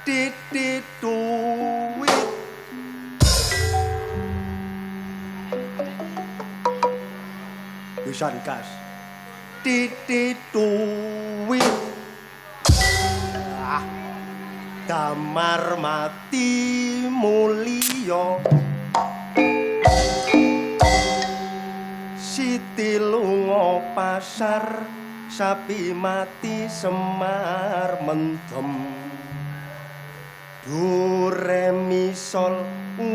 Titik duit pisan kas titik duit damar mati mulya Siti lunga pasar sapi mati Semar mendem Do re mi sol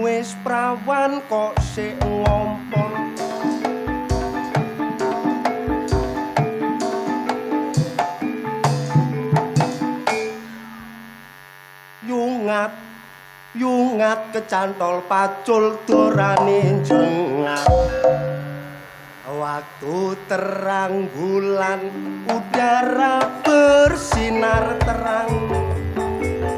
wis prawan kok sik ngompol Yungat kecantol pacul dorane jengat Waktu terang bulan udara bersinar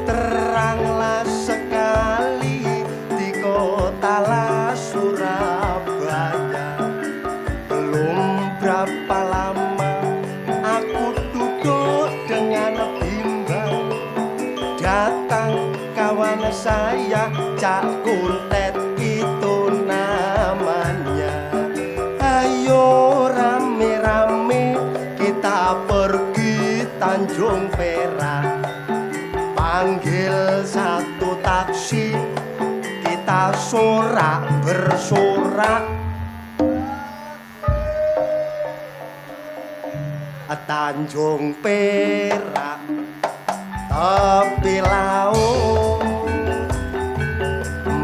teranglah sekali di kota Surabaya belum berapa lama aku duduk dengan bimbang datang kawan saya Cak Kuntet itu namanya ayo rame-rame kita pergi Tanjung Perak panggil satu taksi kita sorak bersorak Tanjung Perak tepi laut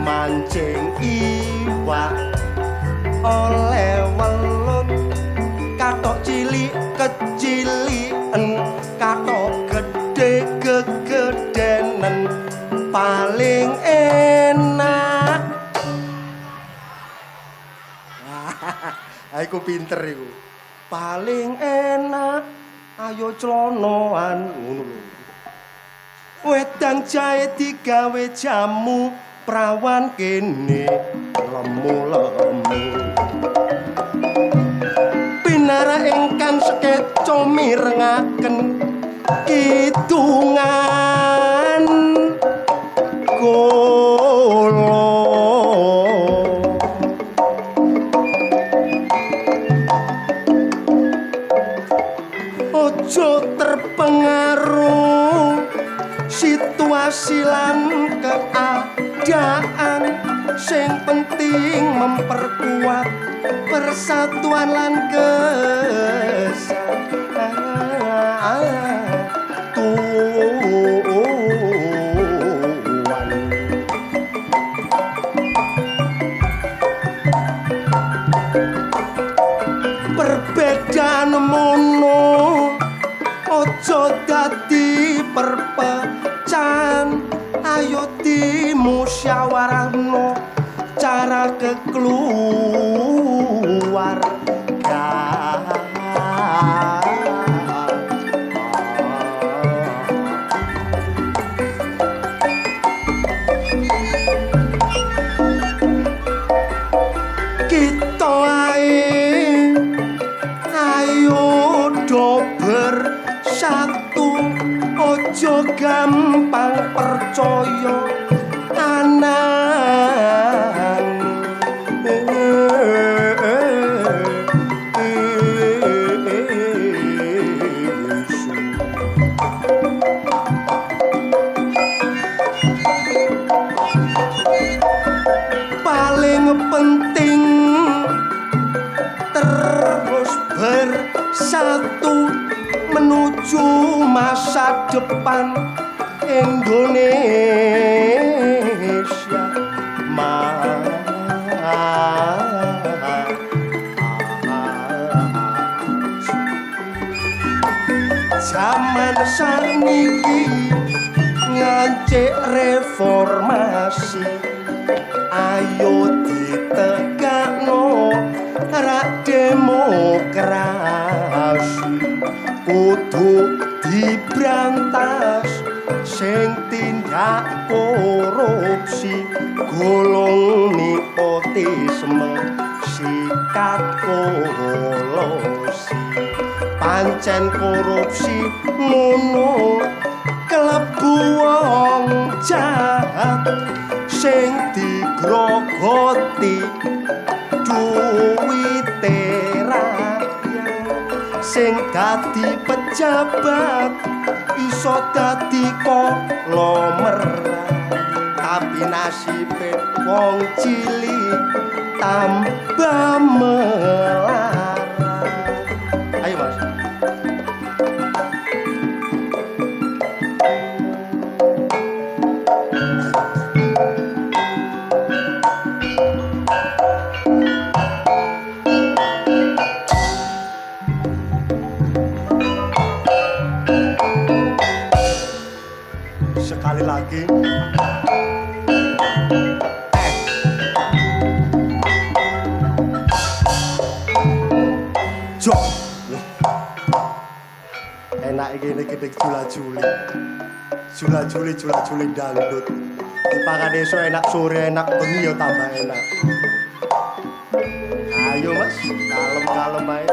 mancing iwak oleh welut katok cilik keciliken katok gede gegedenen paling enak aku pinter iku paling enak ayo clonoan ngono lho wedang jahe digawe jamu prawan kene lemu-lemu pinara ingkang sekeca mirengaken kidungan kula ojo terpengaruh situasi lan keadaan sing penting memperkuat persatuan lan kesatuan perbedaan mono ojo dadi perpecahan ayo dimusyawarahno cara kekeluarga kita ayo do bersatu ojo gampang percaya anang paling penting terus bersatu menuju masa depan Indonesia maju. jaman saniki ngancik reformasi ayo ditegakno rak demokrasi kudu dibrantas sing tindak korupsi golong nepotisme sikat kolosi pancen korupsi ngono klebu wong jahat sing digrogoti duwite rakyat sing dadi pejabat iso dadi konglomerat tapi nasibe wong cilik tambah melarat. Ayo Mas. Sekali lagi Jok enak iki gede jula-juli dangdut dipakane esuk enak sore enak bengi ya tambah enak. Ayo Mas kalem-kalem ae.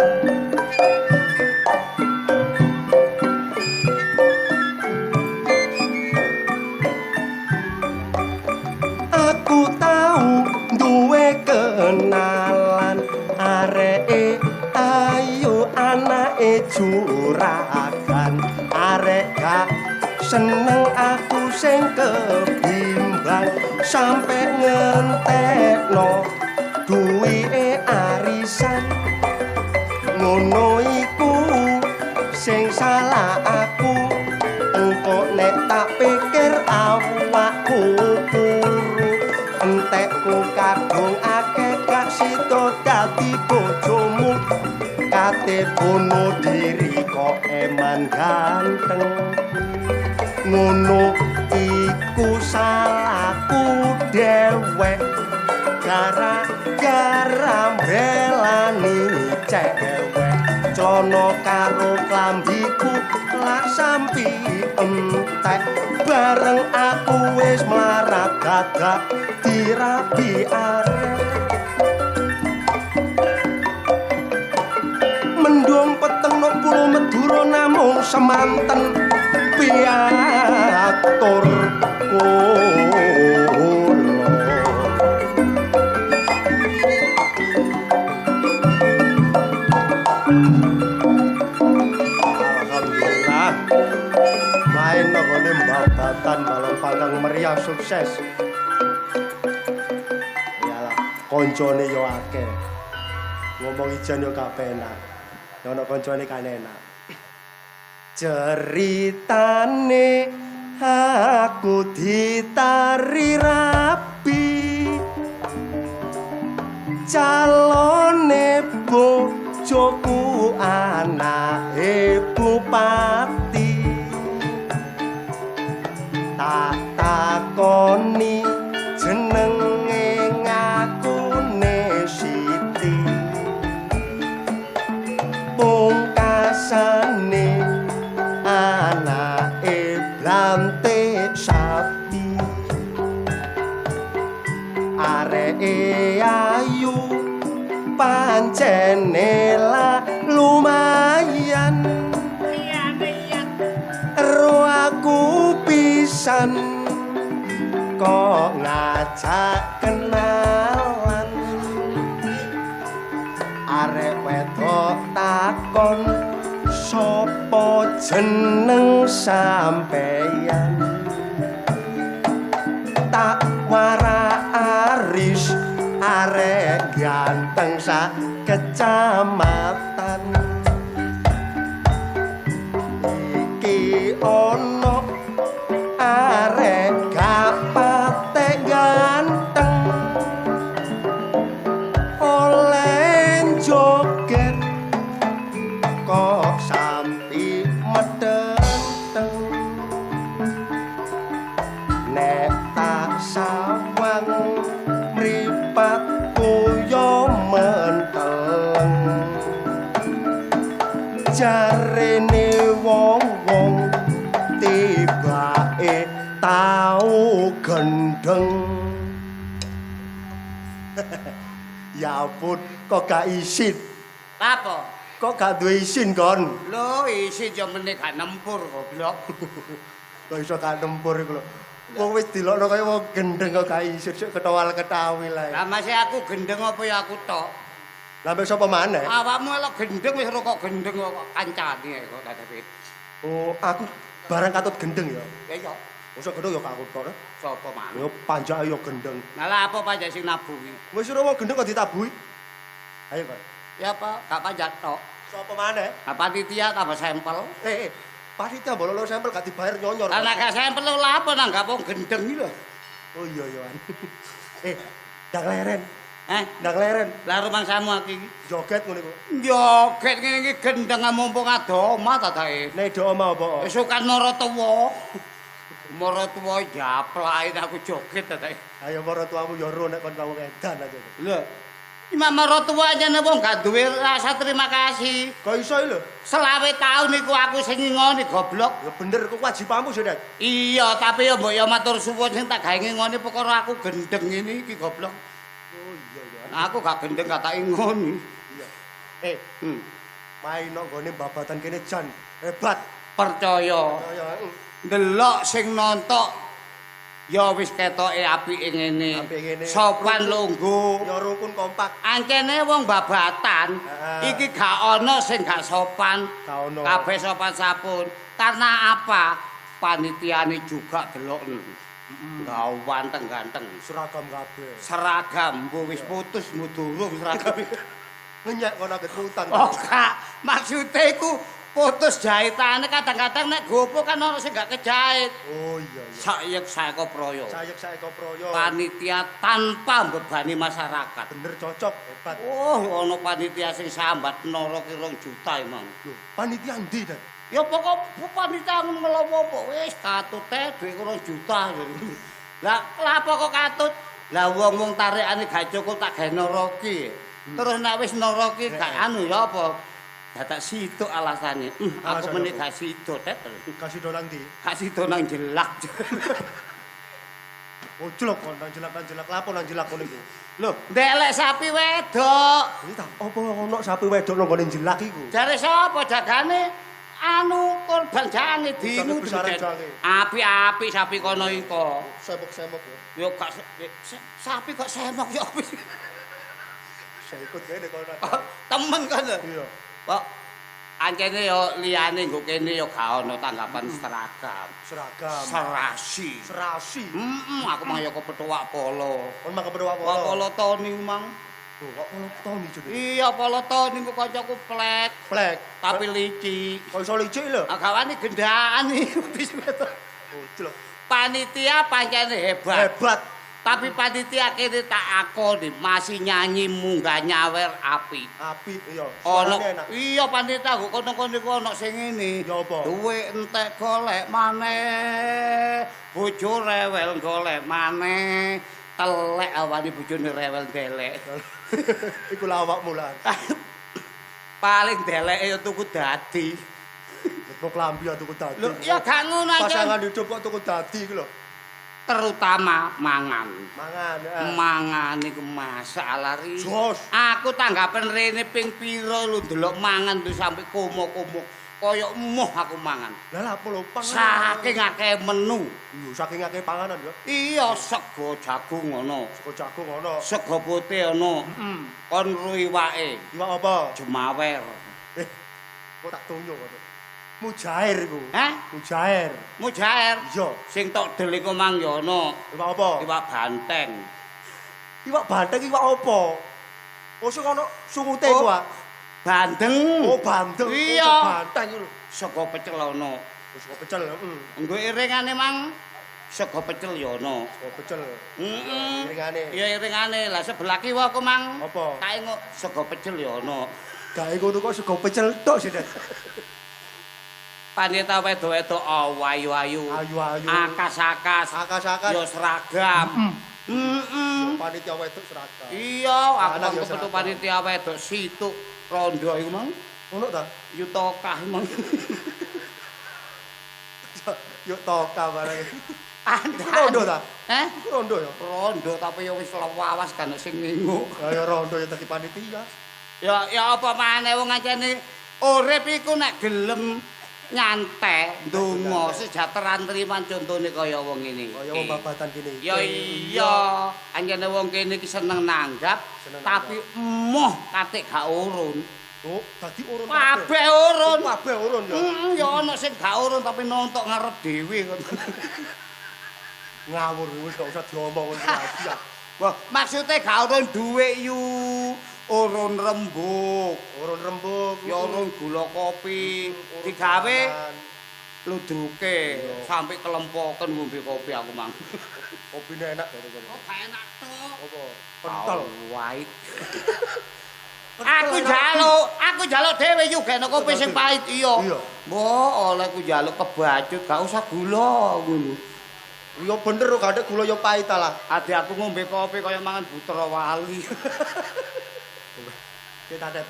Aku tahu duwe kenalan areke ayu anake juragan arek gak seneng aku sing kebimbang sampe ngentekno duwike arisan ngono iku sing salah aku engko nek tak pikir awakku entekku kadung akeh gak sida dadi bojomu kate bunuh diri kok eman ganteng ngono iku salahku dewek gara-gara belani cewek cono karo klambiku lak sampi entek bareng aku wis melarat dadak dirabi arek mendung peteng nok pulau Madura namung semanten piatur kula alhamdulillah main nggone babatan balon panggang meriah sukses yalah koncone yo akeh ngomong ijan yo gak penak ono koncone kan enak ceritane aku ditari rapi calone bojoku anake bupati tak takoni jenenge ngakune Siti pungkasane anake blante sapi areke ayu pancene la lumayan ro aku pisan kok ngajak kenalan arek wedok takon sopo jeneng sampeyan tak wara aris arek ganteng sak kecamatan iki ono arek gak patek ganteng oleh joget kok sampai medeni Ya ampun, kok gak isin? Apa? Kok gak duwe isin kon? Lho, isin yo meneh gak nempur goblok. Kok iso gak nempur iku lho. Wong wis dilokno kaya wong gendeng kok gak isin sik ketawal-ketawil ae. Lah masih aku gendeng apa ya aku tok? Lah mek sapa maneh? Awakmu elok gendeng wis rokok gendeng kok kancane kok dadi. Oh, aku barang katut gendeng ya. Ya iya, Mosok gendeng ya gak aku tok. sapa maneh? Ya panjake ya gendeng. Lah lah apa pajak sing nabuhi? Wis ora wong gendeng kok ditabuhi. Ayo, Pak. Ya apa? Gak pajak tok. Sapa maneh? Lah panitia tambah sampel. Panitia bololo sampel gak dibayar nyonyor. Lah nek gak sampel lho lah apa nanggap wong gendeng iki lho. Oh iya ya. Ndang leren. Ndang leren. Lah rumangsamu iki Joget ngono iku. joget ngene iki gendeng mumpung adoma ta tae. Nek do oma apa? Esukan maratuwa. Maratuwa japlake aku joget ta tae. Ayo para tuamu ya ro nek kon tau edan aja. Lho. Imam maratuwa jane wong gak duwe rasa terima kasih. Kok iso lho? Selawe taun iku aku sing ngingoni goblok. Ya bener ku kewajibanmu sih, Nek. Iya, tapi ya mbok ya matur suwun sing tak gawe ngingoni perkara aku gendeng ngene iki goblok. Oh iya ya. Nah, aku gak gendeng gak tak ingoni. Iya. Main nang gone babatan kene jan hebat. Percaya. Ya. Ndelok sing nontok ya wis ketoke apike ngene. Apike ngene. Sopan lungguh. Ya rukun kompak. Ancene wong babatan iki gak ana sing gak sopan. Gak ono. Kabeh sopan sapun. Karena apa? Panitiane juga delok. Gawan ganteng. Seragam kabeh. Seragam, mbok wis putus mbok durung seragam. Ngenyek kono aget utang. Oh, Kak, maksude iku putus jahitane kadang-kadang nek gopo kan ono sing gak kejahit. Oh iya iya. Sayek saeko proyo. Sayek saeko proyo. Panitia tanpa membebani masyarakat. Bener cocok, hebat. Oh, ono panitia sing sambat noro ki 2 juta emang. Lho, panitia ndi, Dan? Ya pokok panitia ngono ngelopo wis katute dhuwit 2 juta. Lah apa kok katut? Lah wong-wong tarikane gak cukup tak gawe noroki. Terus nek wis noroki gak anu ya apa? Dadak situk alasane. Aku meneh gak situk, Tet. Kasih donang ndi? Gak situk nang jelak. Oh, jelek kon nang jelak lapo nang jelak kono iku. Lho, ndelek sapi wedok. Iki tak apa ono sapi wedok nang gone jelak iku? Jare sapa jagane? Anu korban jane dinu. Api-api sapi kono iko. Semok-semok ya. Yo gak sapi kok semok yo. Saya ikut kene kono. Temen kan lho. Iya. Kok ancene yo liyane nggo kene yo gak ono tanggapan seragam. Seragam. Serasi. Serasi. Aku mah yo kepethuk polo. Kon mah kepethuk Kok polo Tony mang. Oh, kok polo Tony jane. Iya polo Tony ku kancaku plek. Plek. Tapi licik. Kok iso licik lho? Agawane gendaan iki. Oh, jelek. Panitia pancene hebat. Hebat. Tapi panitia kene tak akoni masih nyanyi munggah nyawer api. Api iya. Ono Suarane enak. iya panitia kok kono-kono iku ono sing ngene. Ya apa? Duwe entek golek maneh. Bojo rewel golek maneh. Telek awani bojone rewel delek. Iku lawakmu lan. Paling deleke ya tuku dadi. Kok klambi ya tuku dadi. Lho ya gak ngono aja. Pasangan hidup kok tuku dadi iku lho. Terutama mangan. Mangan. Mangan iku masalah ri. Jos. Aku tanggapan rene ping pira lho ndelok mangan tuh sampe komo-komo. Kaya emoh aku mangan. Lah lha apa lho panganan. Saking akeh menu. Iya, saking akeh panganan ya. Iya, sego jagung ngono. Sego jagung ono. Sego putih ono. Kon ru iwake. Iwak apa? Jemawer. Kok tak tunjuk kok. Mujair iku. Hah? Mujair. Mujair. Iya. Sing tok del iku mang ya ono. Iwak apa? Iwak banteng. Iwak bandeng iwak apa? Oh sing ono sungute iku, ah. Bandeng. Oh, bandeng. Iya. Banteng iku lho. Sego pecel ono. Sego pecel, Nggo iringane mang sego pecel ya ono. Sego pecel. Heeh. Iringane. Ya iringane. Lah sebelah kiwa ku mang. Apa? Kae engko sego pecel ya ono. Gawe ngono kok sego pecel tok sih. Panita wedok-wedok ayu-ayu. Ayu-ayu. Akas-akas. Akas-akas. Yo seragam. Panitia wedok seragam. Iya, aku Anak yo kepetu seragam. panitia wedok situ rondo iku mang. Ono ta? Yutokah mang. Yuk toka barang. Andan. Rondo ta? Heh? Iku rondo ya. Rondo tapi ya wis lawas kan sing ngingu. Ya rondo ya dadi panitia. Ya apa maneh wong ngancane urip iku nek gelem nyantai ndonga sejahteraan triman contone kaya wong ngene iki. Kaya wong babatan kene iki. Ya iya, anjene wong kene iki seneng nanggap tapi emoh katik gak urun. Oh, dadi urun Kabeh urun. Kabeh urun ya. Ya ana sing gak urun tapi nontok ngarep dhewe. Ngawur wis gak usah diomong wis ya. Wah, maksude gak urun dhuwit yu. Urun rembug. Urun rembug. Ya urun gula kopi. Digawe ludruke sampai kelempoken ngombe kopi aku mang. Kopine enak dari kono. Oh, gak enak tok. Apa? Pentol. White. Aku jaluk dhewe yo gene kopi sing pahit iya. Mbok oleh ku jaluk kebacut gak usah gula ngono. Iya bener kok gak ada gula yo pahit lah. Ade aku ngombe kopi kaya mangan Putra Wali. Kita ada.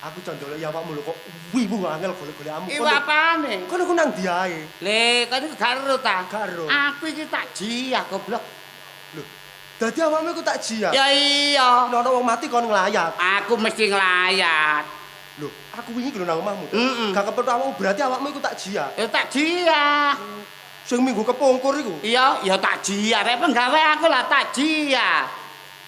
Aku condolo ya awakmu lho kok wibu angel golek-golek amu. Iku apane? Kono ku nang ndi ae? Le, kan iku gak ero ta? Gak ero. Aku iki tak jiah goblok. Lho, dadi awakmu iku tak jiak. Ya iya. Nek ana wong mati kon nglayat. Aku mesti nglayat. Lho, aku wingi lho nang omahmu. Heeh. Gak kepethuk awakmu berarti awakmu iku tak jiak. Ya tak jiah. Sing minggu kepungkur iku. Iya, ya tak jiah. Rek penggawe aku lah tak jiah.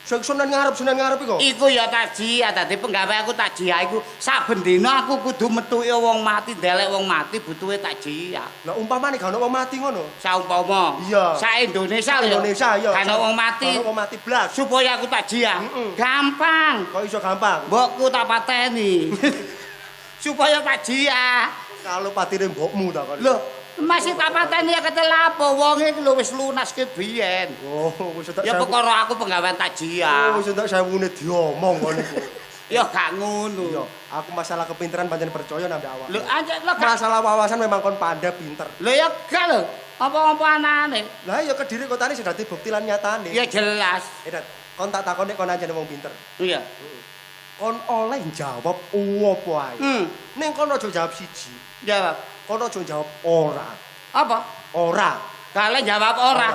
Sing Sunan ngarep iku. Iku ya tak jiah. Dadi penggawe aku tak jiah iku saben dina aku kudu metuki wong mati, ndelek wong mati butuhe tak jiah. Lah umpamane gak ono wong mati ngono. Saumpama. Iya. Sak Indonesia lho. Indonesia iya. Kan wong mati. Ono wong mati blas. Supaya aku tak jiah. Gampang. Kok iso gampang? Mbokku tak pateni. Supaya tak jiah. Kalau patine mbokmu ta kon. Lho, masih tak pateni ya ketel apa? Wong iki lho wis lunas ke biyen. Oh, wis tak Ya perkara aku penggawean tak jiah. Oh, wis entek sewune diomong kon iku. Ya gak ngono. Iya, aku masalah kepinteran pancen percaya nambah awak. Lho anjek lho gak. Masalah wawasan memang kon pandai pinter. Lho ya gak lho. Apa-apa anane. Lah ya Kediri kotane sing dadi bukti lan nyatane. Ya jelas. Dat, kon tak takon nek kon anjene wong pinter. Iya. Kon oleh jawab opo ae. Ning kon aja jawab siji. Jawab. Kon aja jawab ora. Apa? Ora. Kalian jawab ora.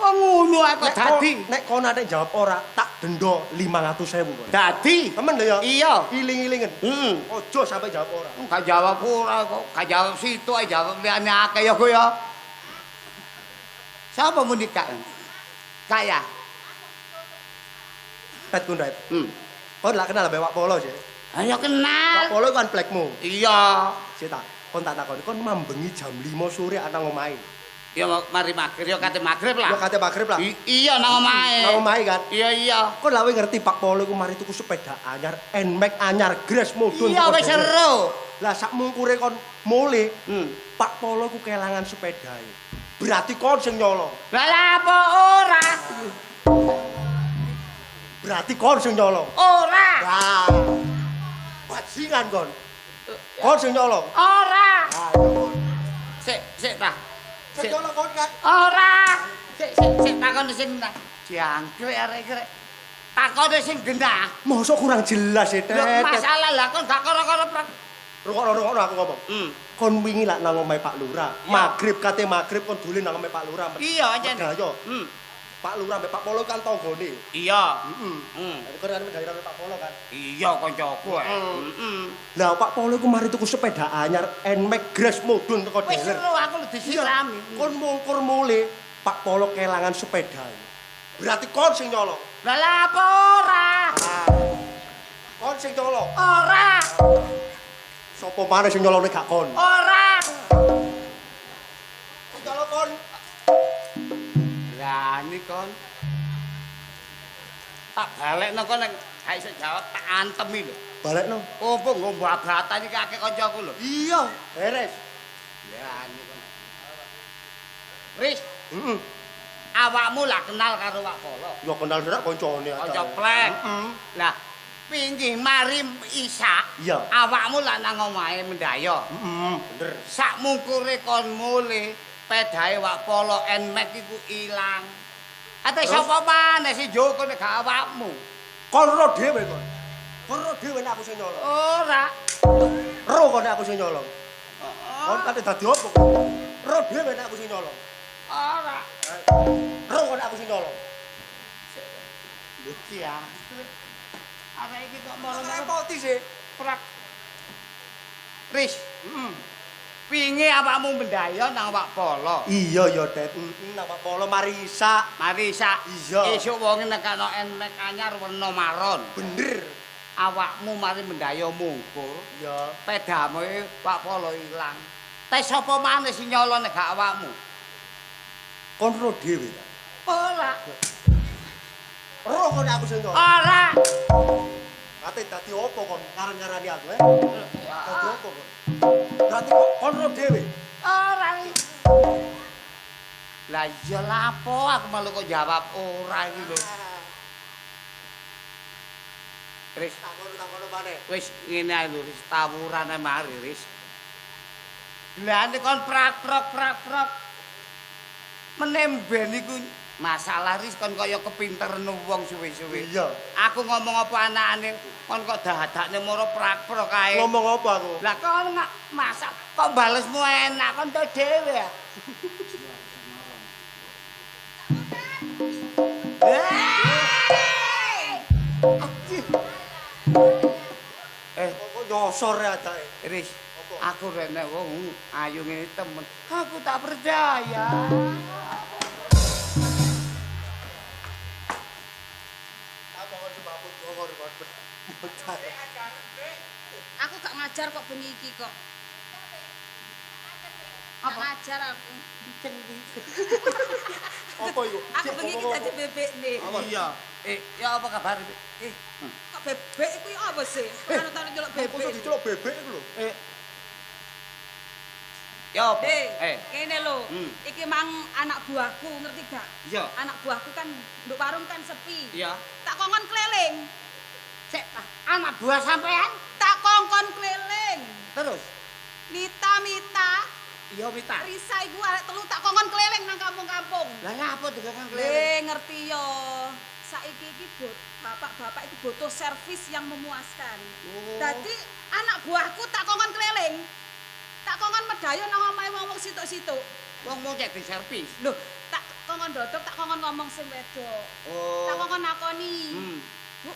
Oh ngono aku dadi. Nek kon ate jawab ora, tak denda 500.000 kon. Dadi. Temen lho ya. Iya. Iling-ilingen. Ojo sampai jawab ora. Gak jawab ora kok. Gak jawab situ ae jawab liyane akeh ya kok ya. Siapa mau nikah? Kaya. Pet kundet. Kon lak kenal ambek Pak Polo sih. Ayo kenal. Pak Polo kan plekmu. Iya. Sik tak. Kon tak takoni, kon mambengi jam 5 sore ana omahe. Ya mari magrib ya kate magrib lah. Ya kate magrib lah. Iya nang omahe. Nang omahe kan. Iya iya. Kon lawe ngerti Pak Polo iku mari tuku sepeda anyar, Nmax anyar, Grass modun. Iya wis seru. Lah sak mungkure kon mule, Pak Polo ku kelangan sepedae. Berarti kon sing nyolong. Lah apa ora? Berarti kon sing nyolong. Ora. Lah. Bajingan kon. Kon sing nyolong. Ora. Ah, Sik ta. sing nyolong kon kan. Ora. Sik takon sing jangkrik arek krek. Takon sing genah. Mosok kurang jelas ya, Lho masalah lah kon gak karo-karo Rokok-rokok aku ngomong. Kon wingi lak nang omahe Pak Lurah. Magrib kate magrib kon dolen nang omahe Pak Lurah. Iya aja. Medhayo. Pak Lurah mbek Pak Polo kan tanggane. Iya. Kon kan medhayo Pak Polo kan. Iya kancaku. Lah Pak Polo iku mari tuku sepeda anyar Nmax Grass modun teko Wis dealer. seru aku lho disirami. Kon mungkur mule Pak Polo kelangan sepeda. Berarti kon sing nyolong. Lah apa ora? Kon sing nyolong. Ora. Sopo maneh sing nyolong nek gak kon? Ora. Sing nyolong kon. Berani kon. Tak balekno kon nek gak iso jawab tak antemi lho. Balekno. Opo nggo mbabatan iki akeh kancaku lho. Iya, beres. Berani kon. Riz. Awakmu lah kenal karo Pak Polo. Ya kenal nek kancane aja. Kanca plek. Lah pinggih mari isa. Iya. Awakmu lah nang omahe mendayo. Bener. Sak mungkure kon mule pedahe Pak Polo Nmax iku ilang. Ate sapa maneh sing joko nek gak awakmu? Kon ro dhewe kon. Kon ro dhewe nek aku sing nyolong. Ora. Ro kon nek aku sing nyolong. Kon kate dadi opo kon? Ro dhewe nek aku sing nyolong. Ora. Ro kok aku sing nolong. Iki ya. Arek iki kok Malah malah repoti sih. prak. Ris, pinge awakmu mendayon nang Pak Polo. Iya ya, Det. Nang Pak Polo Marisa. Marisa, Iya. esuk wonge nekano enmek anyar werna maron. Bener. Awakmu mari mendayo mungkur, Ya. pedamu Pak Polo ilang. Tes sapa maneh sing nyolong nek gak awakmu? Kon ro dhewe ta. Ora. Ro kok aku sing nolong. Ora. Kate dadi opo kon ngaran-ngarani aku, eh? Ya, Dadi opo kon? Dadi kon ro dhewe. ora. Lah iya lapo aku malu kok jawab ora iki lho. Ris, Takon maneh. wis ngene ae lho, Ris, tawurane mari, Ris. Lah nek kon prak-prak. Menemben iku masalah Ris kon kaya kepinteren wong suwe-suwe. Iya. Aku ngomong apa anakane kon kok dadakne moro prak-prak kae. Ngomong apa aku? Lah kon nggak masak kok balesmu enak kon to dhewe ya. Kok nyosor ya adake? Riz, aku rene wong ayu ngene temen. Aku tak percaya. Apa kok sebabut ngongor kon? Aku gak ngajar kok bengi iki kok. Gak Apa? ngajar aku. Apa iku? Aku bengi iki dadi bebek nih. Iya. Ya apa kabar? Kok bebek iku ya apa sih? Anu tau nyeluk Kok bebek. diceluk bebek iku lho. Ya apa? Kene lho. Hmm. Iki mang anak buahku, ngerti gak? Iya. Anak buahku kan nduk warung kan sepi. Iya. Tak kongkon keliling. Cek, anak buah sampean? Tak kongkon keliling. Terus? Mita, Iya, Mita. Risa iku arek telu tak kongkon keliling nang kampung-kampung. Lah ya apa dengan keliling? Le ngerti yo. Saiki iki bapak-bapak iki butuh servis yang memuaskan. Oh. Dadi anak buahku tak kongkon keliling. Tak kongkon medayo nang omahe wong-wong situk-situk. Wong mau cek diservis. Lho, tak kongkon dodok, tak kongkon ngomong sing wedok. Oh. Tak kongkon nakoni. Hmm. Bu,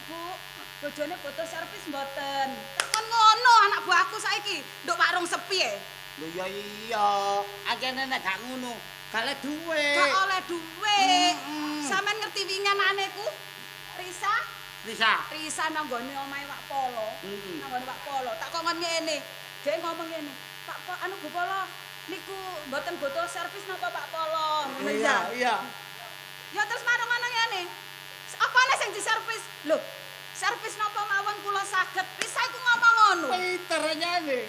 bojone butuh servis mboten. Tak kon ngono anak buahku saiki, nduk warung sepi e. Lho ya iya, akene nek gak ngono, gak le duwe. Gak oleh dhuwit. Mm-mm. Sampeyan ngerti wingi aneku? Risa? Bisa. nang nggone omahe Pak Polo. Mm-mm. Nang nggone Pak Polo. Tak kongkon ngene. Dhek ngomong ngene. Anu Bu Polo, niku mboten butuh servis napa Pak Polo? Ngono ya. Iya. Ya terus marang ngono ngene. Apane sing diservis? Lho, servis napa mawon kula saged. Risa iku ngomong ngono. Pinternya nih.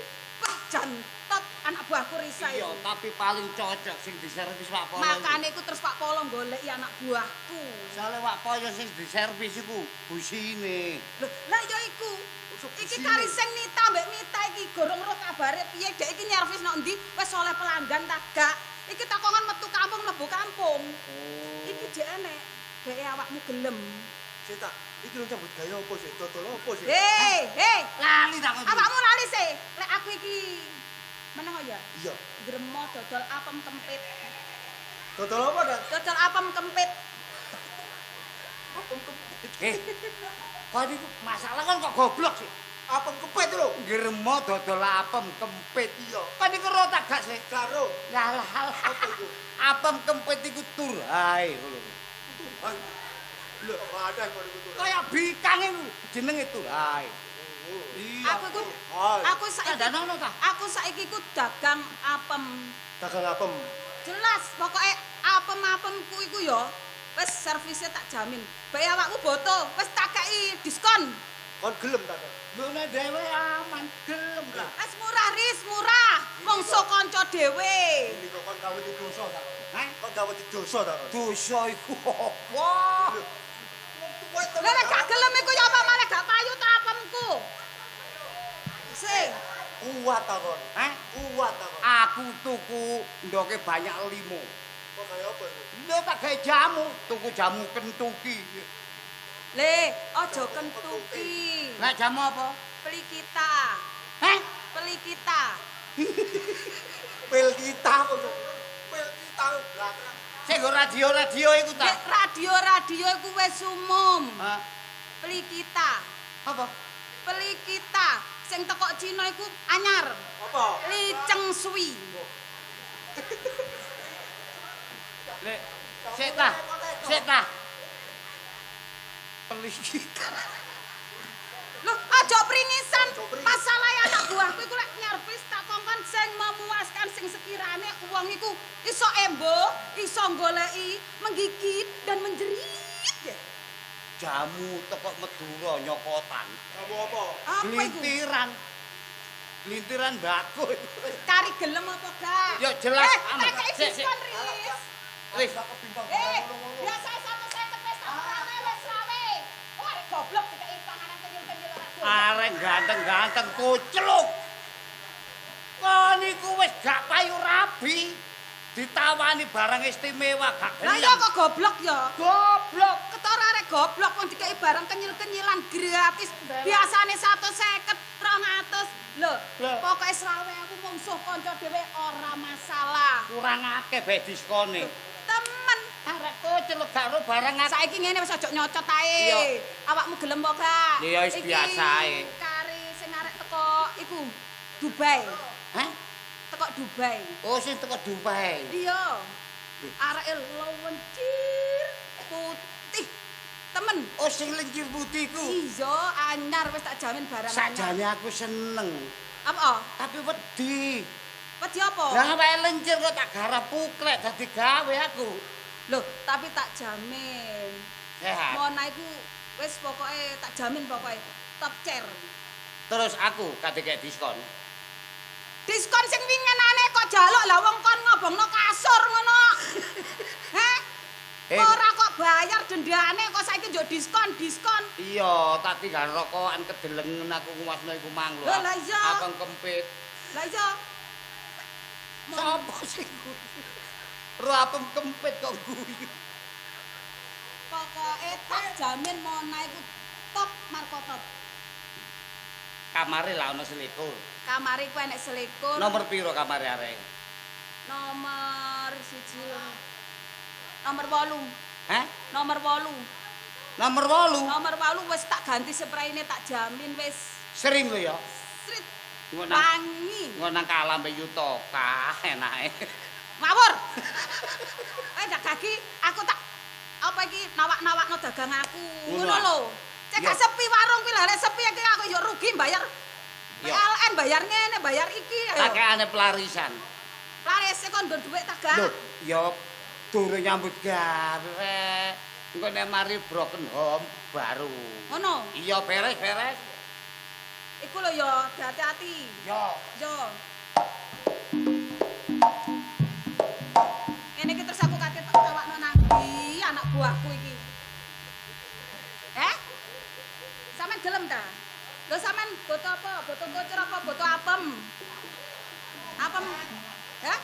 Jantot anak buahku Risa Iya, iku. tapi paling cocok sing diservis Pak Polo. Makane iku terus Pak Polo goleki anak buahku. Soale Pak Polo sing diservis iku busine. Lho, lah ya iku. Iki kari sing Nita mbek Mita iki gorong roh kabare piye dek iki nyervis nang ndi wis oleh pelanggan ta gak. Iki takongan metu kampung mlebu kampung. Iki jek enek. Dek awakmu gelem. Sita, iki lho nyambut gawe apa sih? Dodol apa sih? Hei, Lali tak kok. awakmu lali sih. Lek aku iki meneng ya. Iya. Gremo dodol apem kempit. Dodol apa, Dan? Dodol apem kempit. Kok iki masalah kan kok goblok sih. Apem kepet lho. Gremo dodol apem kempit. Iya. Kan iku ro tak gak sih. Karo. Ngalah. Apa iku? Apem kempit iku turai ngono. Tuhan. Lho, ada kok iku tuh. Kaya bikang iku jenenge turai. Iya. Aku iku Hai. aku saiki Kandhanono ta? aku saiki ku dagang apem. Dagang apem. Jelas, pokoknya apem-apemku iku ya wis servisnya tak jamin. Bae awakmu boto, wis tak kei diskon. Kon gelem ta, Dan? Lho nek dhewe aman gelem lah. Wis murah ris, murah. Mongso kanca dhewe. Ini kok kon gawe di dosa ta? Hah? Kon gawe di dosa ta? Kon? Dosa iku apa? Lah nek gak gelem iku ya apa malah gak payu ta apemku. Sing Kuat ta kon? Hah? Kuat ta kon? Aku tuku ndoke banyak limo. Kok kaya apa iku? Lho tak gawe jamu, tuku jamu kentuki. le aja kentuki. Lah jamu apa? Beli kita. Hah? Beli kita. Pel kita kok. Pel kita Sing nggo radio-radio iku ta. Nek radio iku wis umum. Hah? Pelikita. Apa? Pelikita sing teko Cina iku anyar. Apa? Liceng suwi. Lek sik ta. Sik ta. Pelikita. Loh, aja pringisan. Masalah anak buahku iku lek nyervis tak kongkon sing memuaskan sing sekirane wong iku iso embo, iso goleki, menggigit dan menjerit. Jamu teko Madura nyokotan. Kamu apa? Apa iku? Glintiran. Glintiran bako. Kari gelem apa gak? Ya, jelas. Tak kei Sik, sik. diskon rilis. Wis. Biasa sama saya tepes tak rame wis rame. Oh, arek goblok dikei panganan kenyil-kenyil ora gelem. Arek ganteng-ganteng kucluk. Kon niku wis gak payu rabi. Ditawani barang istimewa gak Lah gelem. ya kok goblok ya? Goblok. Ketara arek goblok wong dikei barang kenyil-kenyilan gratis. Biasane 150, 200. Lho, Lho. pokoke selawe aku mungsuh kanca dhewe ora masalah. Kurang akeh bae diskone. Temen. Arek kucluk gak ro barang akeh. Saiki ngene wis aja nyocot ae. Iya. Awakmu gelem apa gak? Iya, wis Iki biasa ae. Kari sing arek teko iku Dubai. Hah? Teko Dubai. Oh, sing teko Dubai. Iya. Areke lewencir putih. Temen. Oh, sing lenjir putih ku. Iya, anyar wis tak jamin barang anyar. Sajane aku seneng, Apa? tapi wedi. Wedi apa? Lah wae lenjir kok tak garap puklek dadi gawe aku. Loh, tapi tak jamin. Sehat. Mona iku wis pokoke tak jamin pokoke top chair. Terus aku kadek diskon. Diskon sing wingenane kok jaluk lah wong kon ngobongno kasur ngono. Heh? Ora kok bayar dendane kok saiki njuk diskon. Iya, tak tinggal rokokan kedelengen aku ngumasno iku mang lho. Lah, lah iya. Abang kempit. Lah iya. Sopo sing rapem kempit kok guyu. Pokoke tak jamin Mona iku top marko top. Kamare lah ono selikur. Kamare ku enek selikur. Nomor piro kamare arek? Nomor 1. Nomor 8. Hah? Nomor 8. Nomor 8. Nomor 8 wis tak ganti sprayine tak jamin wis Sering lho ya. Srit Ngono nang wangi. ngono nang kalambe Yutoka enake. Ngawur. Dak gagi aku tak apa iki nawak-nawakno dagang aku. Ngono lho. Cek gak sepi warung kuwi lha lek sepi iki aku yo rugi bayar. Yo. PLN bayar ngene, bayar iki ayo. Kakeane pelarisan. Laris kon nggon dhuwit tak gak. Lho, ya durung nyambut gawe. Engko nek mari broken home baru. Ngono. Iya beres-beres. Iku lho yo hati-hati. Yo. Yo. Ngene iki terus aku kate tak tawakno nang ndi anak buahku iki. Sampeyan gelem ta? Lho sampeyan boto apa? Boto kocor apa boto apem? Apem. Hah?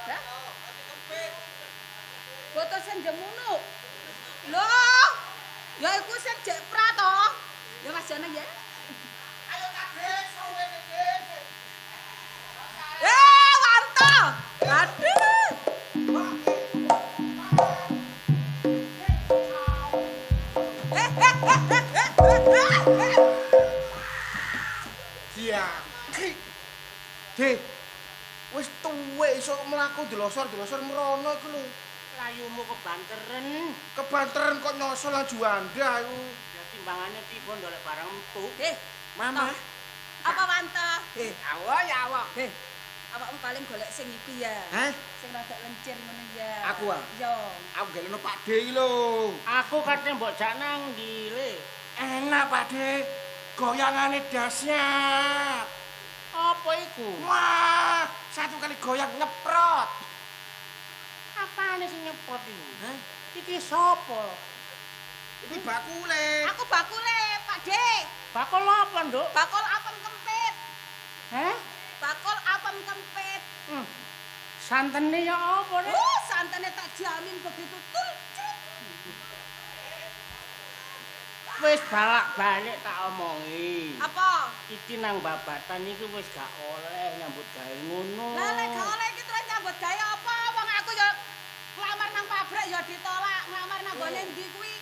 Hah? Boto sing jemunuk. Lho, ya iku sing jek pra to. Ya Mas Janeng ya. Ayo kabeh sowe iki. Wanto. Aduh. Dia. Dek. Wis tuwek iso mlaku delosor-delosor merono iku lho. Layumu kebanteren. Kebanteran kok nyosol lan Juanda iku. Ya timbangannya tiba ndolek barang empuk. Mama. Apa Wanto? Awo ya awo. Awakmu paling golek sing iki ya. Hah? Sing rada lencir ngono ya. Aku, ah? Yo. Aku geleno Pak De iki lho. Aku kate mbok jak nang ndi le. Enak Pak De. Goyangane dahsyat. Apa iku? Wah, satu kali goyang ngeprot. Apane sing nyepot iki? Hah? Iki sapa? Iki bakule. Aku bakule, Pak De. Bakul apa, Nduk? Bakul apem kempit. Heh? Bakul apem kempit. Santene ya apa le? Santene tak jamin begitu tul. Wis balak-balik tak omongi. Apa? Iki nang babatan iki wis gak oleh nyambut gawe ngono. Lah lek gak oleh iki terus nyambut gawe apa? ya ditolak, nglamar nang gone ndi kuwi?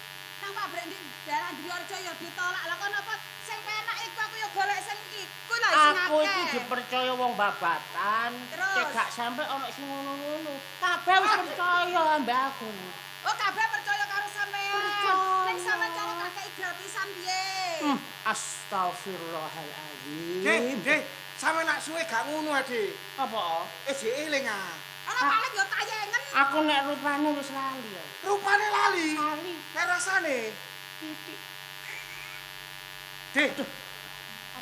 Nang pabrik ndi daerah Dwiarjo ya ditolak. Lah kok napa sing penak iku aku ya golek sing iku lho sing akeh. Aku iki dipercaya wong babatan. Terus? Cek gak sampe ana sing ngono-ngono. Kabeh wis percaya ambek aku. Oh, kabeh percaya karo sampean. Percaya. Nek sampean cara tak kei gratisan piye? Astagfirullahaladzim. Dek, sampe nak suwe gak ngono Dik. Apa? Jek eling ah. Ana paling yo tayengen. Aku nek rupane wis lali ya. Rupane lali. Lali. Kayak rasane. Titik. Dek.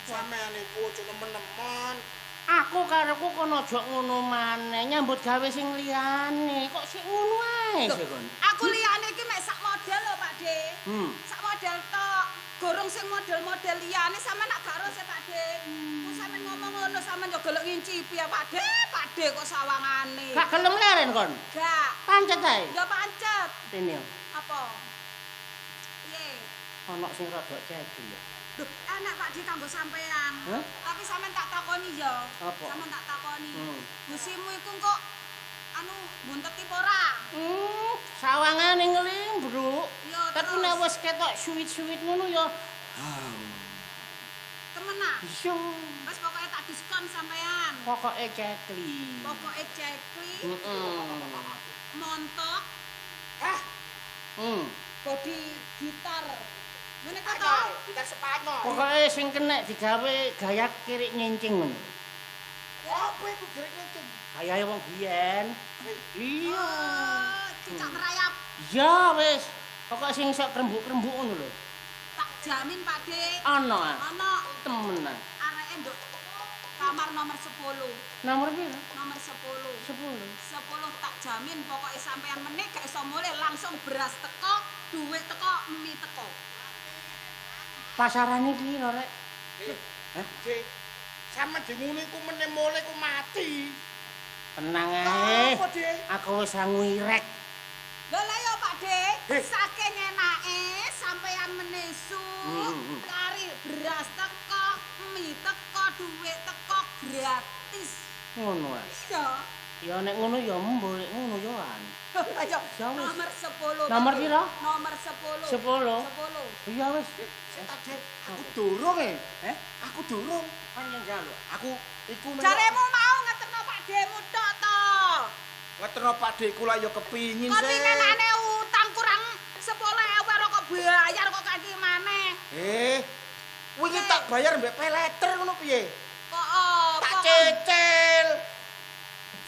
Sampean iku aja nemen-nemen. Aku kareku kono aja ngono maneh, nyambut gawe sing liyane. Kok sik ngono ae sih kon? Aku liyane iki mek sak model lho, Pak De. Sak model tok. Gorong sing model-model liyane sampean nak gak rose, Pak De. Kok sampean ngomong ngono sampean yo golek ngincipi ya, Pak De. Pak De kok sawangane. Gak gelem leren kon. Gak. Pancet ae. Ya pancet. Rene yo. Apa? Piye? Ono sing rada cedhi ya. Duh, enak Pak De kanggo sampean. Hah? Tapi sampean tak takoni ya. Apa? Sampean tak takoni. Hmm. Gusimu iku kok anu buntet apa ora? Sawangane nglimbruk. Yo Tapi terus. nek wis ketok suwit-suwit ngono ya. Temenan. Iya. Wes pokoknya tak diskon sampean. Pokoke cekli. Pokoknya cekli, Heeh. montok, body gitar. Ngene kok to? Kita sepano. Pokoke sing kena digawe gaya kirik nyincing ngono. Apa iku gerek ngecing? Gayae wong biyen. Iya. Oh, cicak merayap. Ya wis. Pokoke sing sok krembuk-krembuk ngono lho. Tak jamin Pak De. Ana ah. Ana Temenan. areke nduk kamar nomor 10. Nomor piro? Nomor 10. 10. 10 tak jamin pokoknya sampean meneh gak iso mulih langsung beras teko, duit teko, mie teko. Pasarane piro rek? Dek, sampe di ngono iku meneh mule ku mati. Tenang ae. Apa, Dek? Aku wis sangu irek. Lha lah ya Pak De, Heh. saking enake sampean menesu, kari beras teko, mie teko, duit teko gratis. Ngono ae. Iya. Ya nek ngono ya mbo nek ngono ya an. Ayo, Ya wis. nomor 10. Nomor Pak De. piro? Nomor 10. 10. 10. Iya wis. Dek, aku durung Aku durung. Panjen njaluk. Aku iku Jaremu mau ngeterno Pak De-mu tok to. ngeterno Pak Dekku lah ya kepingin Kok sih. pinenane utang kurang 10.000 ora kok bayar kok kaki maneh. Wingi tak bayar mbek pay letter ngono piye? Kok apa? Tak cicil.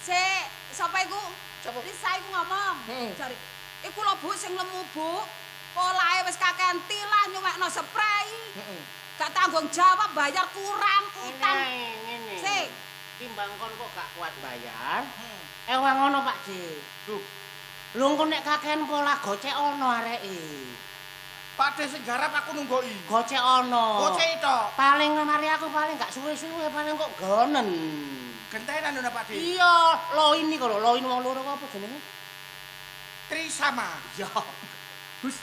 Sik, sapa iku? Sapa? Risa iku ngomong. Heeh. Jare, iku lho Bu sing lemu Bu. Polahe wis kakean tilah nyuwekno spray. Heeh. Gak tanggung jawab bayar kurang utang. Ngene. Sik. Timbang kon kok gak kuat bayar. Ewang ngono Pak Dik. Duh. Lho engko nek kakean pola gocek ono areke. Pak Dek sing garap aku nunggoki. Gocek ono. Gocek tok. Paling mari aku paling gak suwe-suwe paling kok gonen. Gentenan ngono Pak Dek. Iya, lo ini kok lo ini wong loro apa jenenge? Trisama. Ya. Gus.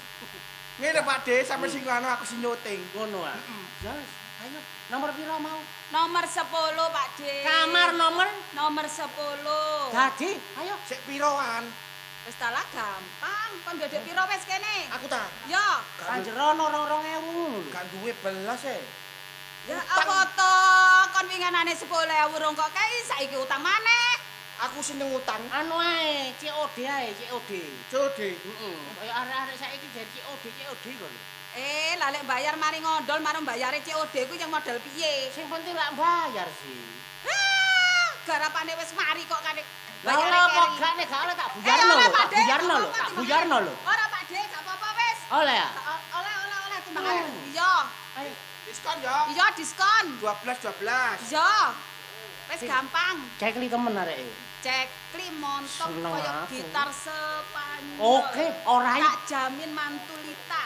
Ngene Pak Dek sampe sing anu aku sing nyuting. Ngono ah. Ya wis, ayo. Nomor piro mau? Nomor 10 Pak De. Kamar nomor nomor 10. dadi. Ayo. Sik piroan? Wis talah gampang. Kon ndek piro wis kene? Aku ta Yo. Panjerono 2.000 ngono lho. gak duwe belas e. Ya apa to? Kon winginane 10.000 rong kok kei saiki utang maneh. Aku seneng utang. Anu ae, COD ae, COD. Code. Heeh. Kaya arek-arek saiki jadi COD kok lho. Lah lek bayar mari ngondol marang bayare COD ku yang model piye? Sing penting lak bayar sih. Garapane wis mari kok kane Lah ora kok gak nek gak oleh tak buyarno lho, tak buyarno lho, tak buyarno lho. Ora Pak De, gak apa-apa wis. Oleh ya? Oleh timbang ae. Iya. Ayo. Diskon ya. Iya diskon. 12. Iya. Wis gampang. Cek li temen areke. Cek kli montok Seneng koyo aku. gitar Spanyol. Oke, ora Tak jamin mantulita.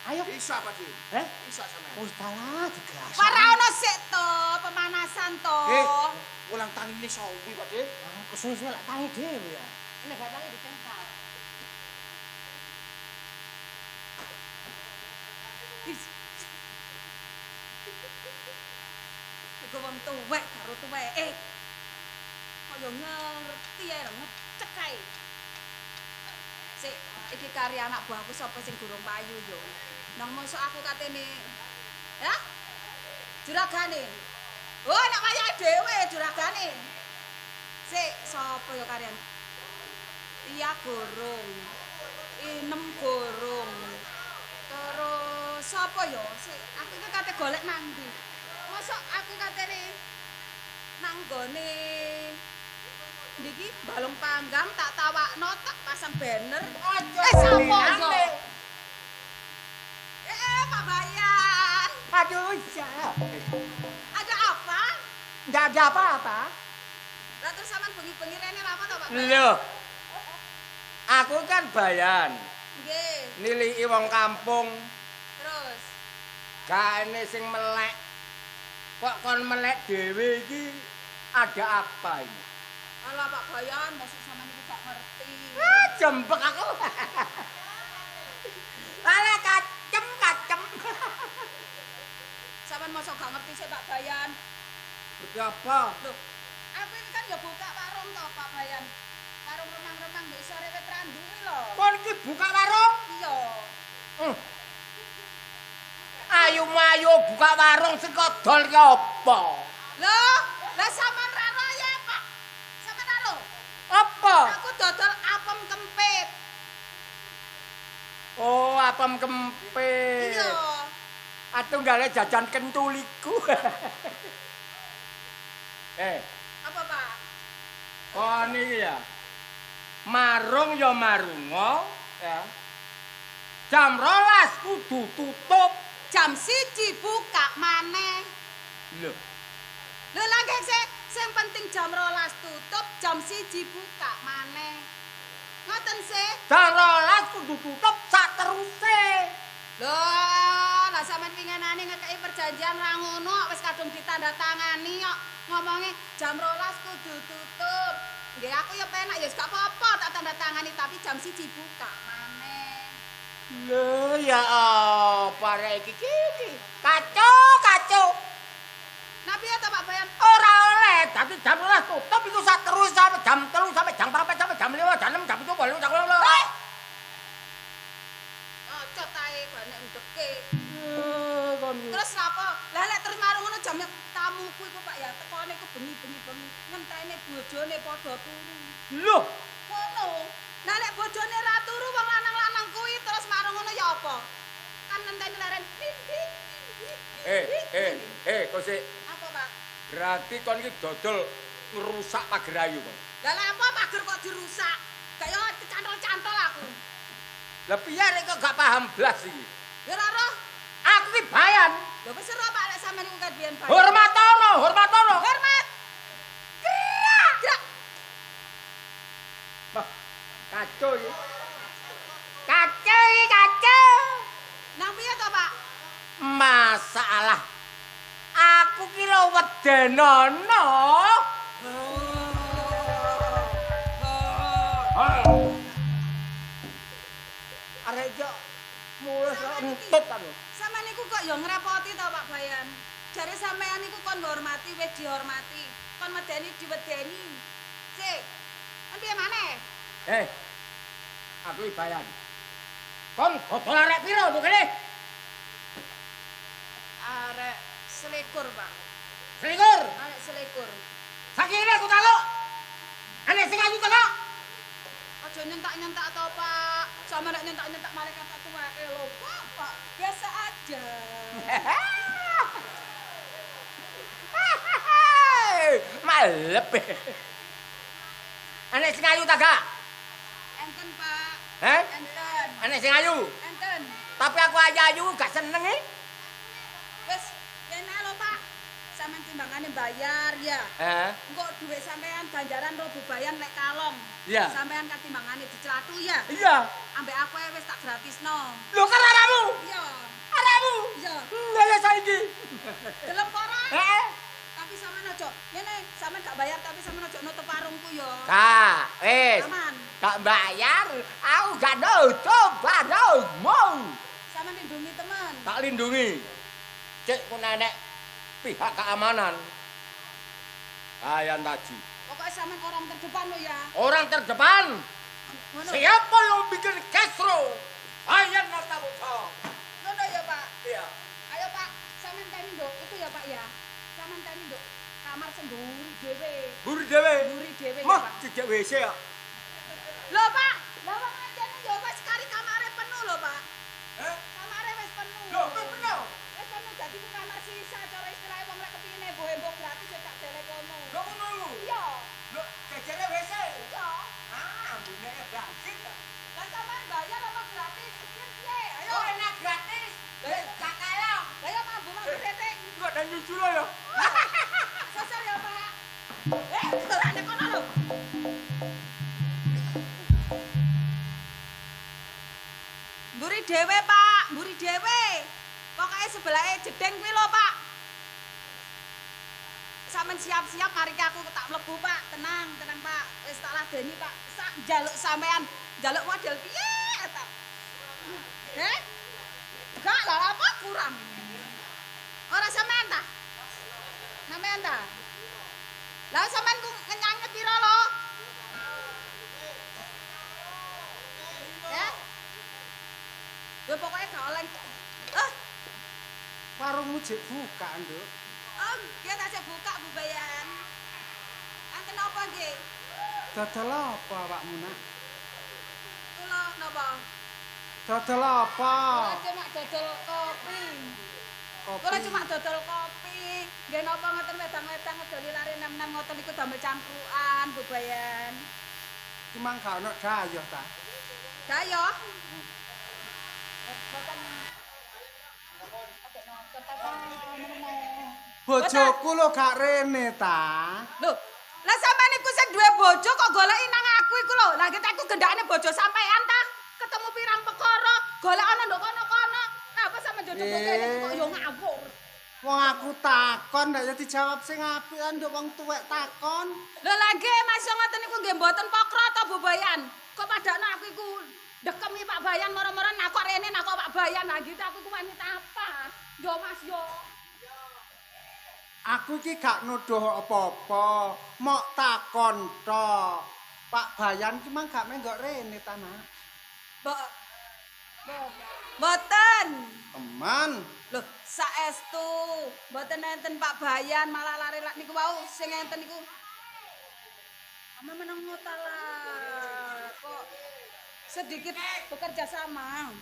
Ayo. Bisa Pak Dek. Bisa sampean. Wis talah digas. Ora ono sik to, pemanasan to. Ulang tangi ini sawi Pak Dek. Kesuwe-suwe lak tangi dhewe ya. Ini gak tangi ditempel. Iku wong tuwek karo tuweke. Kaya ngerti ae lho, ngecek ae. Sik, iki kari anak buahku sapa sing gurung payu yo. Nang mosok aku katene. Ya? Juragane. Oh, anak wayah dhewe juragane. Sik, sapa yo karian? Iya gorong. Inem gorong. Terus sapa yo? Sik, aku iki kate golek nang ndi? Mosok aku katene nang gone niki balung panggang tak tawakno tak pasang banner. Sapa yo? Pak Bayan. Aduh, ya. Ada apa? Enggak ada apa-apa. Lah terus sampean bengi-bengi rene lha apa to, Pak Bayan? Lho. Aku kan Bayan. Nggih. Niliki wong kampung, Terus gane sing melek. Kok kon melek dhewe iki ada apa ini? Alah Pak Bayan, mosok sampean iki gak ngerti. Ah, jembek aku. Alah kacem. Sampean mosok gak ngerti sih Pak Bayan. Seperti apa? Loh, aku ini kan ya buka warung toh Pak Bayan. Warung remang-remang mbek sore wit randu kuwi lho. Kon iki buka warung? Iya. Ayu-ayu buka warung sing dol ki apa? Loh, lah sampean ra ya, Pak. Sampean ra lho. Apa? Aku dodol apem kempit. Oh, apem kempit. Iya. Atunggale jajan kentuliku. Apa, Pak? Kon iki ya. Marung ya marunga, ya. Jam 12 kudu tutup. Jam 1 buka maneh. Lho, Lho lagi sing penting jam 12 tutup, jam 1 buka maneh. Ngoten sih. jam 12 kudu tutup sak teruse. Loh, lah sampean pingenane ngekeki perjanjian ra ngono, wis kadung ditandatangani kok. Ngomonge jam 12 kudu tutup. Nggih aku ya penak ya gak apa-apa tak tandatangani tapi jam 1 buka maneh. Lho, ya apa rek iki? Kacau. Nah piye to Pak Bayan? Ora oleh, dadi jam 12 tutup iku sak terus sampai jam 3 sampai jam 4 sampai jam 5 jam 6 jam 7 jam 8. Ojo tae banek ndeke. Kon Terus apa? Lah lek terus marung ngono jam tamuku iku Pak ya tekone iku bengi-bengi ngenteni bojone padha turu. lho, Ngono. Lah nek bojone ra turu wong lanang-lanang kuwi terus marung ngono ya apa? Kan ngenteni leren. kok sik Apa, Pak? berarti kon iki dodol ngerusak pager ayu kon. Lah lek apa pager kok dirusak? Gak yo cantol-cantol aku. Lah piye rek kok gak paham blas iki? Ya ora roh. Aku ki Bayan. Lho wis ora Pak lek sampeyan iku kan biyen Pak. Hormatono. Hormat. Gerak. Bah, kacau iki. Kacau. Nang piye to, Pak? Masalah aku ki lho wedenono. Arek yo mulus entut aku. Sampeyan niku kok ya ngrepoti to Pak Bayan. Jare sampeyan niku kon ngormati wis dihormati. Kon medeni diwedeni. Sik. Kan piye maneh? Aku iki Bayan. Kon dodol arek piro to kene? Arek selikur, Pak. Selikur. Arek selikur. Sakire aku taluk. Anek sing ayu taluk. Aja nyentak-nyentak to, Pak. Sama nek nyentak-nyentak malaikat tak tuweke lho, Pak. Biasa aja. Malep. Anek sing ayu ta gak? Enten, Pak. Heh? Enten. Anek sing ayu. Enten. Tapi aku ayu gak seneng e. Wis, yen lho, Pak. Sampeyan timbangane bayar ya. Heeh. Engko dhuwit sampean ganjaran ro bebayan lek kalong. Iya. Sampean kan timbangane dicelatu ya. Iya. Ambek aku wis tak gratisno. Lho kan aramu. Iya. Aramu. Iya. Ya saiki. Gelem ora? Heeh. Tapi sampean aja ngene, sampean gak bayar tapi sampean aja nutup warungku ya. Kak, wis. Aman. Gak bayar, aku gak nutup warungmu. Sampean lindungi teman. Tak lindungi. Cek ku nenek pihak keamanan. Ayan Taji. Pokoknya sampean orang terdepan lo ya. Orang terdepan. Ngono. Siapa yang bikin kesro? Bayan Nartamusa. Ngono ya, Pak. Iya. Ayo, Pak. Sampeyan tani nduk. Itu ya, Pak ya. Sampeyan tani nduk. Kamar senduri dhewe. Buri dewe. Buri dhewe ya, Mah, Pak. tidak WC ya. Lho, Pak. Lah wong anjene ya wis kari kamare penuh lho, Pak. Eh? Kamare wis penuh. Loh, kok penuh? Wis penuh dadi ku kamar sisa cara istilahe wong lek kepingin embok-embok gratis ya tak delek kono. Lo ngono lu. Iya. Lo jajare WC. Iya. Ah, bune gratis. Lah sampean bayar apa gratis? Piye? Ayo. Oh, enak gratis. Gak kaya. Lah ya mambu detik. Enggak ada nyusul ya. Sosor ya, Pak. Delane kono lho. Mburi dhewe, Pak. Mburi dhewe. Pokoke sebelahe jedeng kuwi lho, Pak. Sampeyan siap-siap mari aku tak mlebu, Pak. Tenang, tenang, Pak. Wis tak ladeni, Pak. Sak njaluk sampean, njaluk model piye ta? Gak lah apa kurang. Ora sampean ta? Sampean ta? Lah sampean ku ngenyange pira lho? Ya? Ya pokoknya gak oleh. Warungmu jek buka, Nduk. Oh, dia tak buka Bu Bayan. Anten apa nggih? Dodol apa awakmu, Nak? Kula napa? Dodol apa? Kula cuma dodol kopi. Kopi. Kula cuma dodol kopi. Nggih napa ngoten wedang-wedang ngedoli lari nem-nem ngoten iku damel cangkruan Bu Bayan. Cuma gak ono dayoh ta. Dayo. Bojoku lho gak rene ta. Lho, lah sampean iku sing duwe bojo kok goleki nang aku iku lho. Lah kita iku gendakane bojo sampean ta. Ketemu pirang perkara, golek ana nduk kono-kono. Apa sampean jodoh kene kok yo ngawur. Wong aku takon ndak ya dijawab sing apik nduk wong tuwek takon. Lho lagi Mas yo ngoten niku nggih mboten pokro ta Bu Bayan. Kok padakno aku iku dekemi Pak Bayan moro-moro nakok rene nakok Pak Bayan. Lah gitu aku iku wanita apa? Yo Mas yo. Aku iki gak nuduh apa-apa, mok takon tok. Pak Bayan ki mang gak menggok rene ta, Nak. Mboten. Teman, Loh, saestu mboten enten Pak Bayan malah lari niku wau sing enten niku. Ama meneng lah. Kok sedikit bekerja sama.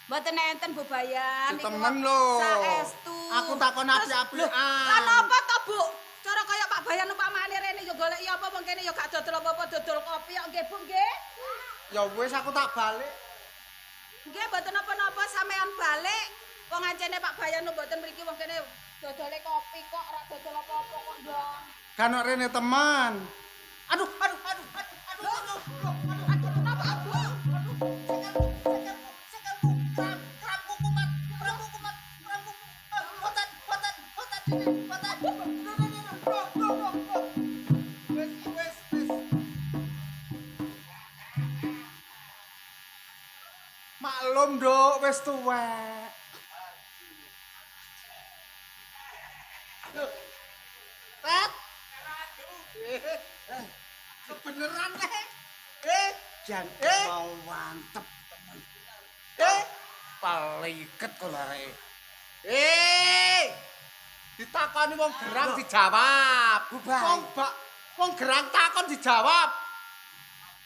Mboten enten Bu Bayan. si niku temen wau lho. Saestu. Aku takon Terus, api-apian. Lah napa to, Bu? Cara kaya Pak Bayan upamane rene ya goleki apa wong kene ya gak dodol apa-apa dodol kopi kok nggih Bu nggih. Ya wis aku tak balik. Nggih mboten napa-napa sampean balik. Wong ancene Pak Bayan mboten mriki wong kene dodole kopi kok ora dodol apa-apa kok ndang. Kan nek rene teman. Aduh, kenapa aku? Maklum, Nduk, wis tuwek. Tet. Beneran teh. Jan mau mantep temen. Paliket kok areke. Ditakoni wong gerang dijawab. Wong gerang takon dijawab.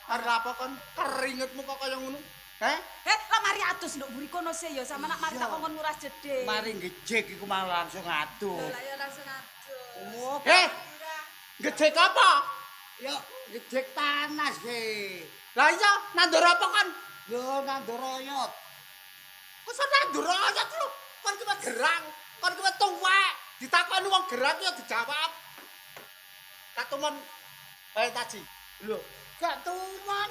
Arep apa kon keringetmu kok kaya ngono? Lah mari atus nduk mburi kono sih ya sama nak mari tak kongkon nguras jedhe. Mari ngejek iku malah langsung atuh. Lah ya langsung atus. Oh, Ngejek apa? yo ngejek panas ge. Lah iya, nandur apa kon? Yo nandur oyot. Kok sampe nandur oyot lho? Kon ki gerang, kon ki tuwek. Ditakoni wong gerang ya dijawab. Katumon bae taji. Lho, gak tuman.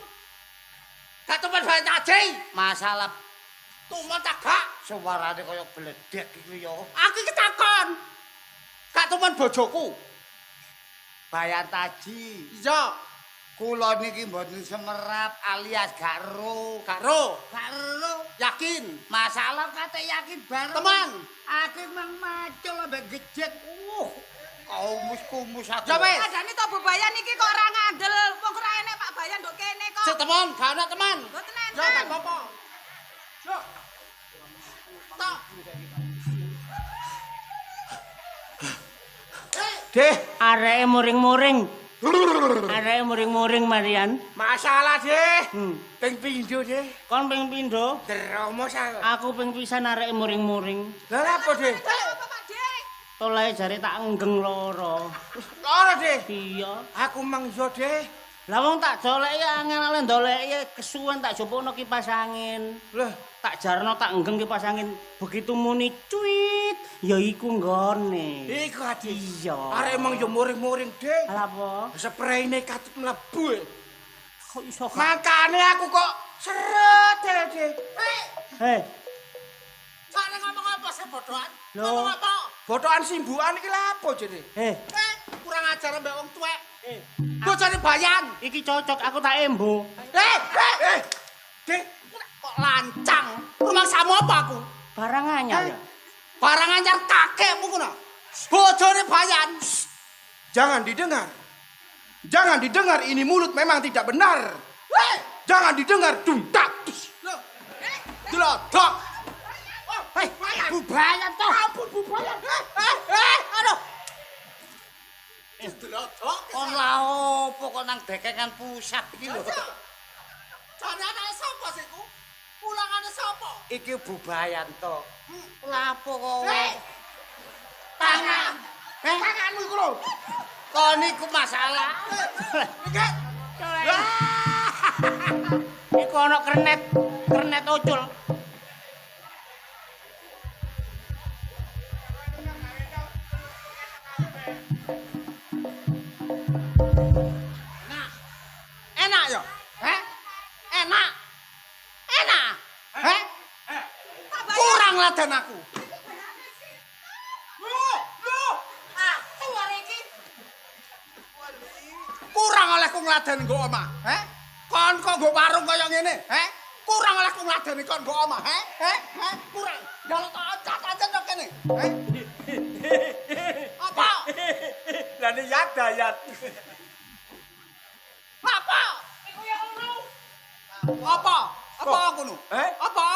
Gak tuman bae taji. Masalah Tuman tak gak. suarane kaya bledek iku yo. Aku iki takon. Gak tuman bojoku. Bayan taji. Iya, Kula niki mboten semerap alias gak ro. gak ro. Gak ro. Yakin. Masalah kate yakin bareng. Teman. Aku mang macul ambek gejek. Kumus-kumus aku. Ya wis. Adane to Bu Bayan iki kok ora ngandel. Wong ora enek Pak Bayan nduk kene kok. Sik teman, gak ana teman. Mboten Yo gak enten. apa-apa. Yo. Tak. Deh, Areke muring-muring. Areke muring-muring Marian. masalah deh. Hmm. Ping pindho deh. Kon ping pindho? Deromos aku. Aku ping pisan areke muring-muring. Lah apa deh? Apa Pak Dik? Tolae jare tak enggeng loro. Ora deh. Iya. Aku mang yo deh. Lah wong tak doleki angel-angel ndoleki kesuwen tak jupukno kipas angin. Lah, Tak jarno tak enggeng kipas angin. Begitu muni cuit, ya iku nggone. iku ati. Iya. Arek emang yo muring-muring deh. Lah apa? Sprayne katut mlebu. Kok iso gak? Makane aku kok seret deh. Hei, Sakne ngomong apa sih bodohan? Lho. Ngomong apa? Botokan simbukan iki lha apa jene? hei. Kurang ajar mbek wong tuwek. Eh, Bojone bayan. iki cocok aku tak embo. Dek, kok lancang. Rumah samu apa aku? Barang anyar ya. Barang anyar kakekmu ngono. Bojone bayan. Jangan didengar. Jangan didengar, ini mulut memang tidak benar. Jangan didengar, duntak. Loh. Dilodok. Hei, bubayan toh. Ampun bubayan. Aduh. Dilodok. Kon la opo kok nang dekengan pusat iki lho. Jane anake sapa sih ku? Pulangane sapa? Iki bubayan to. Lapo kok. Tangan. Tanganmu iku lho. Kon iku masalah. Iki. Iku ana kernet ucul. Enak ya? Heh? Enak. Enak. Heh? Kurang ladan aku. Loh. Aku arek iki. Kurang olehku ngladeni nggo omah, heh? Kon kok nggo warung kaya ngene, heh? Kurang olehku ngladeni kon nggo omah, heh? Heh? Kurang. Jaluk tak acat aja nang kene, heh? Apa? Lah ni yat dayat. Apa? Iku ya ngono. Apa? Apa ngono? Apa?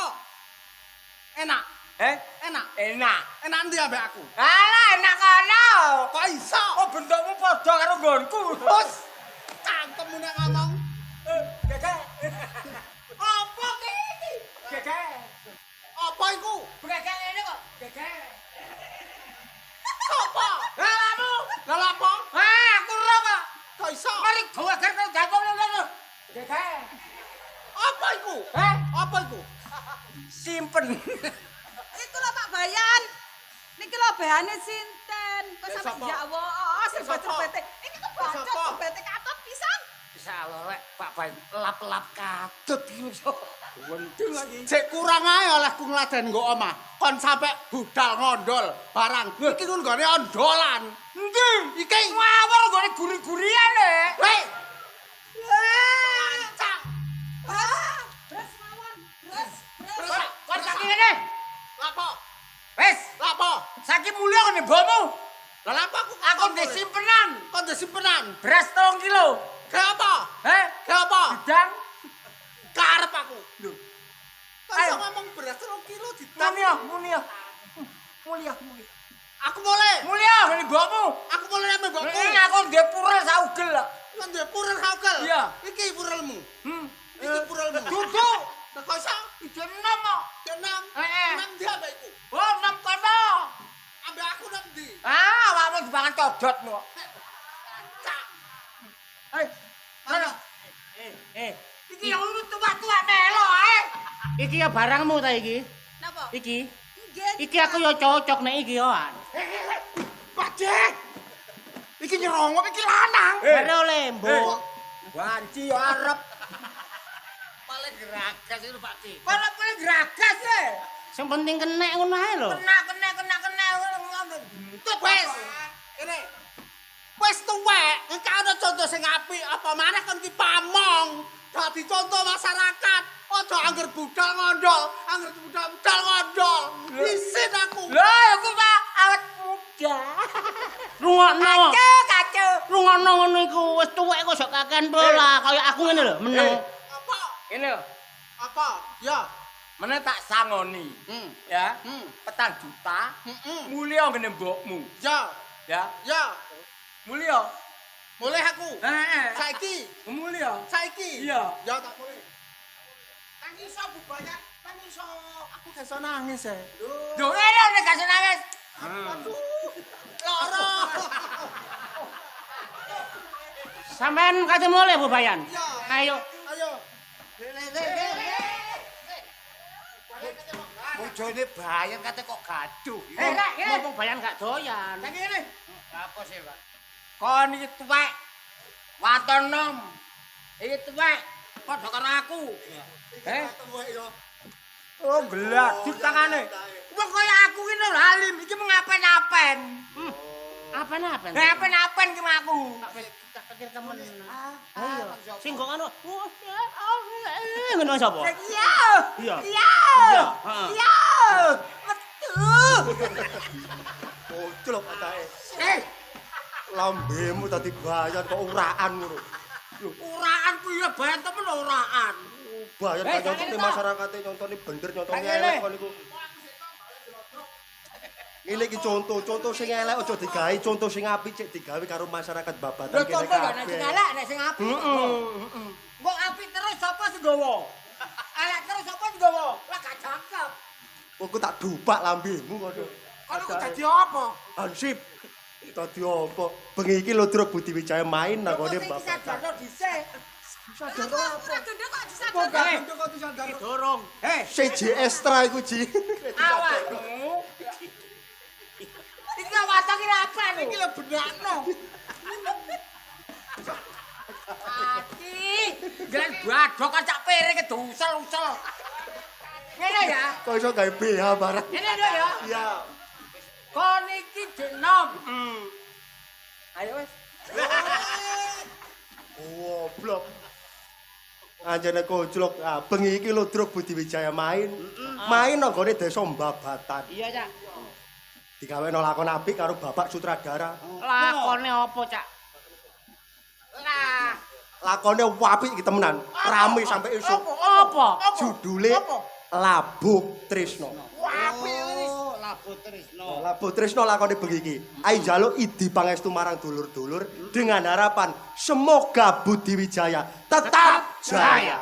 Enak. Enak. Enak. Enak ndi ambek aku? Alah enak kono. Kok iso? Oh bentukmu padha karo nggonku. Bos, cangkemmu nek ngomong. Gege. Apa ki? Gege. Apa iku? Gege ngene kok. Gege. Apa? Lalamu. Lah apa? Ah, aku ora kok. Kok iso? Mari gawe agar kok gakon ngono. Gege. Apa iku? Apa iku? Simpen. Iku lho Pak Bayan. Niki lho behane sinten? Kok Ya, sampe sapa? ya Allah, Ya, sebet-sebete. Iki kok bocor sapa? sebete katon pisan. Bisa lorek Pak Bayan lap-lap katut iki lho. Wendeng lagi. Cek kurang ae olehku ngladeni nggo omah. Kon sampe budal ngondol barang. Iki ku nggone ondolan. Endi? Iki Ngawur nggone guri-gurian e. Hei. Lancang. Beres mawon. Beres. Kon saiki ngene. Lapo? Wes, Lapo? saiki mulya ngene bomu. Lah lapo aku? Aku ndek simpenan. Kon ndek simpenan. Beras 3 kilo. Ke apa? Heh? Ke apa? Bidang. Karep aku. Lho. Kok Ayo. iso ngomong beras 3 kilo ditang. Mulya, mulya. Mulya. Aku mulai. Mulya ngene bomu. Aku mulai ambek mbokku. Aku ndek purel saugel kok. Lan ndek purel hakel. Iya. Iki purelmu. Iki Eh, purelmu. Dudu. Lah kok iso? Ijen nomo. Kenam. Eh. Nang ndi ambek iku? Oh, 6 kono. Ambek aku nang ndi? Ah, awakmu dipangan codot kok. Cak. Hei, mana? Iki Iki yang lu tua-tua melo ae. iki ya barangmu ta iki? Napa? Iki. Nggih. Iki aku ya cocok nek iki yo. Pacek. Iki nyerongok iki lanang. Bare oleh mbok. Banci yo arep. Paling geragas itu Pak Ki. Kono pele geragas e. Sing penting kenek ngono ae lho. Kena. Wes. Ini. Wes tuwek, engko ana contoh sing apik apa maneh kon ki pamong. Dadi contoh masyarakat. Aja angger budal ngondol, angger budal ngondol. Isin aku. Lho, aku Pak awet muda. Rungokno. Kacu. Rungokno ngono iku wis tuwek kok sok kakean pola kaya aku ngene lho, meneng. Ini lho, Apa? Ya. meneh tak sangoni. Ya. Petang juta. Mulya ngene mbokmu. Ya. Ya. Ya. Mulya. Mulai aku. Heeh. Saiki. Mulya. Saiki. Iya. Ya tak mulai. Nang iso Bu Bayat. Nang iso. Aku gak iso nangis e. Lho, nek gak nangis. Loro. Sampean kate mulai Bu Bayan. Ya. Ayo. Ayo. Bojone Bayan kate kok gaduh. Mumpung Bayan gak doyan. Nang ngene. Apa sih, Pak? Kon iki tuwek. Waton nom. Iki tuwek. Padha karo aku. Oh, gelak ditangane. Wong kaya aku ki lho halim iki mengapen-apen. Apa-apa? Apen-apen ki aku. Tak pikir temen. Ayo. Sing kok anu. Ngono sapa? Iya. Iya. Iya. Heeh. Iya. Metu. Koclok atake. Eh, Lambemu tadi Bayan kok uraan ngono. uraan ku ya bayan temen uraan. Bayan Eh, kan jangan nyontoni itu. masyarakat nyontoni bener nyontoni Jangan elek ini. kon niku. Ini iki contoh sing elek aja digawe, contoh sing apik cek digawe karo masyarakat babatan Lho kene contoh ya nek kabeh. sing elek nek sing apik. Mbok apik terus sapa sing nggawa? Elek terus sapa sing nggawa? Lah gak cakep. Kok tak dupak lambemu ngono. Kon aku dadi apa? Ansip. Dadi apa? Bengi iki Lodro Budi Wijaya main nang kene Sing babatan. disadarno dhisik. Ora gendhe kok Kok disadar. gak kok disadar. Dorong. CJ Extra iku Ji. Awakmu. Iki watang iki apa lho? Iki lho benakno. Aki, jalan badok kan cak piring kedusel-usel. Ngene ya. Kok iso gawe BH barang. Ngene lho ya. Iya. Kon iki denom. Ayo wis. Goblok. Anjene koclok. Ah, bengi iki Lodro Budi Wijaya main. Main nang gone desa Mbabatan. Iya, Cak. Digaweno lakon apik karo bapak sutradara. Lakone apa, Cak? Lah, Lakone apik iki temenan. Rame sampai esuk. Apa? Judule Labuk Trisno. Oh, labu Trisno. Labuk Trisno lakone bengi iki. Ayo njaluk idi pangestu marang dulur-dulur dengan harapan semoga Budi Wijaya tetap jaya.